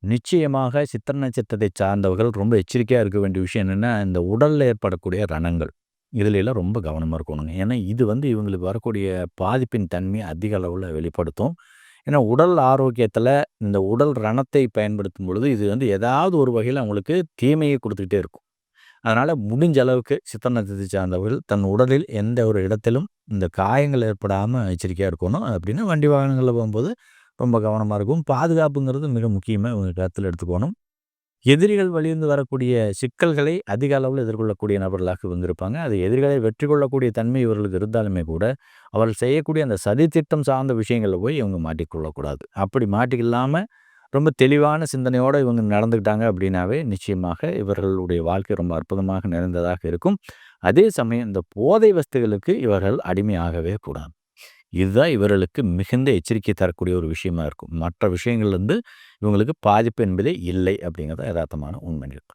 நிச்சயமாக சித்திரை நட்சத்திரத்தை சார்ந்தவர்கள் ரொம்ப எச்சரிக்கையா இருக்க வேண்டிய விஷயம் என்னன்னா, இந்த உடல்ல ஏற்படக்கூடிய ரணங்கள். இதுல எல்லாம் ரொம்ப கவனமா இருக்கணுங்க. ஏன்னா, இது இவங்களுக்கு வரக்கூடிய பாதிப்பின் தன்மைய அதிக அளவுல வெளிப்படுத்தும். ஏன்னா, உடல் ஆரோக்கியத்துல இந்த உடல் ரணத்தை பயன்படுத்தும் பொழுது, இது ஏதாவது ஒரு வகையில அவங்களுக்கு தீமையை குடுத்துக்கிட்டே இருக்கும். அதனால முடிஞ்ச அளவுக்கு சித்திரை நட்சத்திரத்தை சார்ந்தவர்கள் தன் உடலில் எந்த ஒரு இடத்திலும் இந்த காயங்கள் ஏற்படாம எச்சரிக்கையா இருக்கணும். அப்படின்னா வண்டி வாகனங்கள்ல போம்போது ரொம்ப கவனமா இருக்கும். பாதுகாப்புங்கிறது மிக முக்கியமா இவங்க கருத்துல எடுத்துக்கணும். எதிரிகள் வழியிருந்து வரக்கூடிய சிக்கல்களை அதிக அளவுல எதிர்கொள்ளக்கூடிய நபர்களாக இவங்க இருப்பாங்க. அது எதிரிகளை வெற்றி கொள்ளக்கூடிய தன்மை இவர்களுக்கு இருந்தாலுமே கூட, அவர்கள் செய்யக்கூடிய அந்த சதித்திட்டம் சார்ந்த விஷயங்கள்ல போய் இவங்க மாட்டிக்கொள்ளக்கூடாது. அப்படி மாட்டிக்கொள்ளாம ரொம்ப தெளிவான சிந்தனையோட இவங்க நடந்துக்கிட்டாங்க அப்படின்னாவே, நிச்சயமாக இவர்களுடைய வாழ்க்கை ரொம்ப அற்புதமாக நிறைந்ததாக இருக்கும். அதே சமயம் இந்த போதை வஸ்துகளுக்கு இவர்கள் அடிமையாகவே கூடாது. இதுதான் இவர்களுக்கு மிகுந்த எச்சரிக்கை தரக்கூடிய ஒரு விஷயமா இருக்கும். மற்ற விஷயங்கள்லேருந்து இவங்களுக்கு பாதிப்பு என்பதே இல்லை அப்படிங்கிறது எதார்த்தமான உண்மைகள்.